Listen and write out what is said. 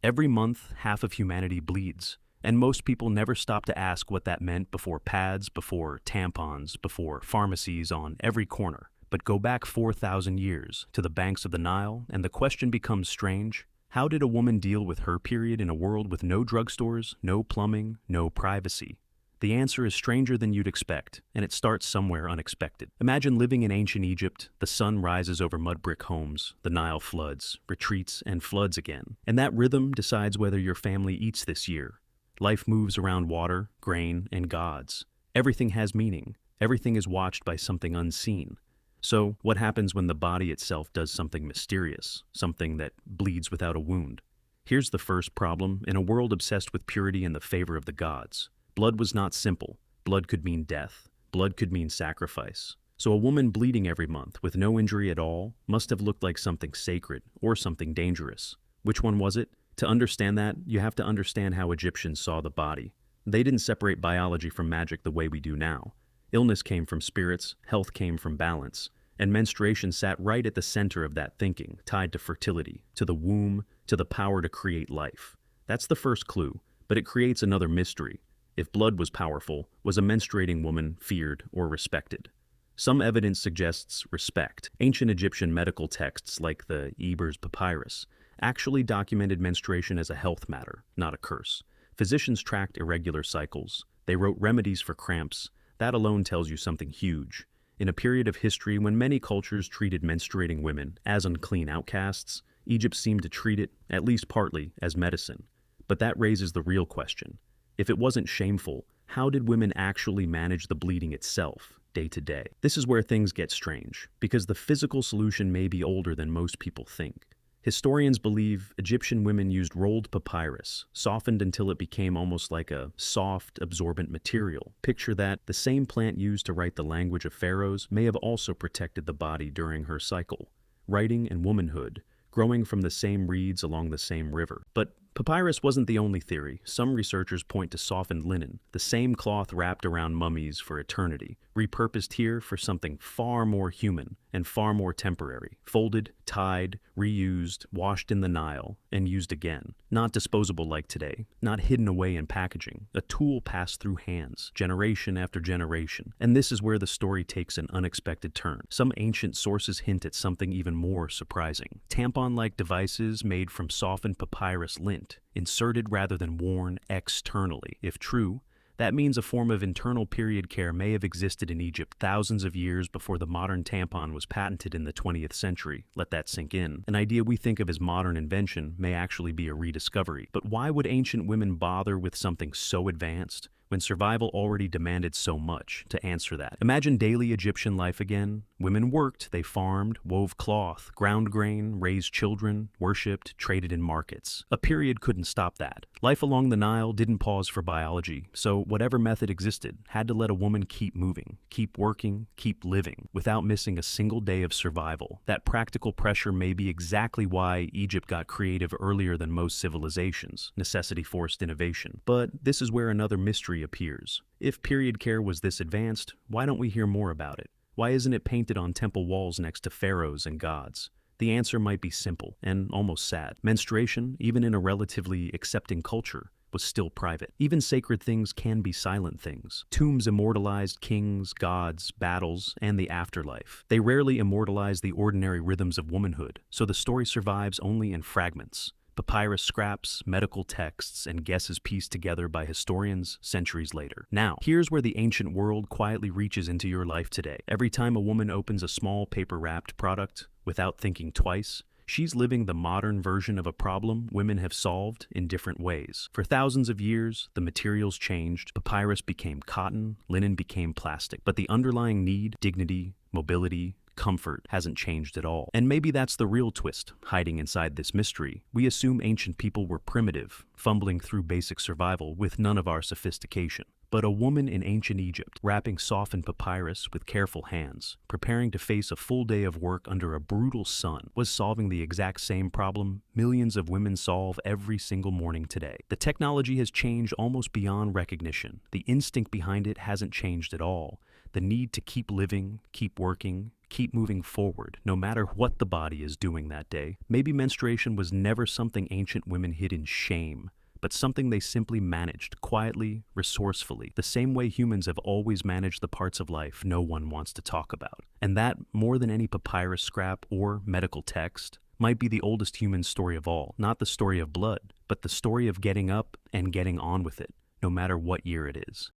Every month, half of humanity bleeds, and most people never stop to ask what that meant before pads, before tampons, before pharmacies on every corner. But go back 4,000 years to the banks of the Nile, and the question becomes strange. How did a woman deal with her period in a world with no drugstores, no plumbing, no privacy? The answer is stranger than you'd expect, and it starts somewhere unexpected. Imagine living in ancient Egypt. The sun rises over mud brick homes, the Nile floods, retreats, and floods again. And that rhythm decides whether your family eats this year. Life moves around water, grain, and gods. Everything has meaning. Everything is watched by something unseen. So, what happens when the body itself does something mysterious, something that bleeds without a wound? Here's the first problem in a world obsessed with purity and the favor of the gods. Blood was not simple. Blood could mean death. Blood could mean sacrifice. So a woman bleeding every month with no injury at all must have looked like something sacred or something dangerous. Which one was it? To understand that, you have to understand how Egyptians saw the body. They didn't separate biology from magic the way we do now. Illness came from spirits, health came from balance, and menstruation sat right at the center of that thinking, tied to fertility, to the womb, to the power to create life. That's the first clue, but it creates another mystery. If blood was powerful, was a menstruating woman feared or respected? Some evidence suggests respect. Ancient Egyptian medical texts like the Ebers Papyrus actually documented menstruation as a health matter, not a curse. Physicians tracked irregular cycles. They wrote remedies for cramps. That alone tells you something huge. In a period of history when many cultures treated menstruating women as unclean outcasts, Egypt seemed to treat it, at least partly, as medicine. But that raises the real question. If it wasn't shameful, how did women actually manage the bleeding itself, day to day? This is where things get strange, because the physical solution may be older than most people think. Historians believe Egyptian women used rolled papyrus, softened until it became almost like a soft, absorbent material. Picture that the same plant used to write the language of pharaohs may have also protected the body during her cycle. Writing and womanhood, growing from the same reeds along the same river. But papyrus wasn't the only theory. Some researchers point to softened linen, the same cloth wrapped around mummies for eternity, repurposed here for something far more human and far more temporary. Folded, tied, reused, washed in the Nile, and used again. Not disposable like today, not hidden away in packaging. A tool passed through hands, generation after generation. And this is where the story takes an unexpected turn. Some ancient sources hint at something even more surprising. Tampon-like devices made from softened papyrus lint, inserted rather than worn externally. If true, that means a form of internal period care may have existed in Egypt thousands of years before the modern tampon was patented in the 20th century. Let that sink in. An idea we think of as modern invention may actually be a rediscovery. But why would ancient women bother with something so advanced when survival already demanded so much? To answer that, imagine daily Egyptian life again. Women worked, they farmed, wove cloth, ground grain, raised children, worshipped, traded in markets. A period couldn't stop that. Life along the Nile didn't pause for biology, so whatever method existed had to let a woman keep moving, keep working, keep living, without missing a single day of survival. That practical pressure may be exactly why Egypt got creative earlier than most civilizations. Necessity forced innovation. But this is where another mystery appears. If period care was this advanced, why don't we hear more about it? Why isn't it painted on temple walls next to pharaohs and gods? The answer might be simple and almost sad. Menstruation, even in a relatively accepting culture, was still private. Even sacred things can be silent things. Tombs immortalized kings, gods, battles, and the afterlife. They rarely immortalize the ordinary rhythms of womanhood, so the story survives only in fragments. Papyrus scraps, medical texts, and guesses pieced together by historians centuries later. Now, here's where the ancient world quietly reaches into your life today. Every time a woman opens a small paper-wrapped product, without thinking twice, she's living the modern version of a problem women have solved in different ways. For thousands of years, the materials changed. Papyrus became cotton, linen became plastic. But the underlying need, dignity, mobility, comfort hasn't changed at all. And maybe that's the real twist hiding inside this mystery. We assume ancient people were primitive, fumbling through basic survival with none of our sophistication. But a woman in ancient Egypt, wrapping softened papyrus with careful hands, preparing to face a full day of work under a brutal sun, was solving the exact same problem millions of women solve every single morning today. The technology has changed almost beyond recognition. The instinct behind it hasn't changed at all. The need to keep living, keep working, keep moving forward, no matter what the body is doing that day. Maybe menstruation was never something ancient women hid in shame, but something they simply managed, quietly, resourcefully, the same way humans have always managed the parts of life no one wants to talk about. And that, more than any papyrus scrap or medical text, might be the oldest human story of all, not the story of blood, but the story of getting up and getting on with it, no matter what year it is.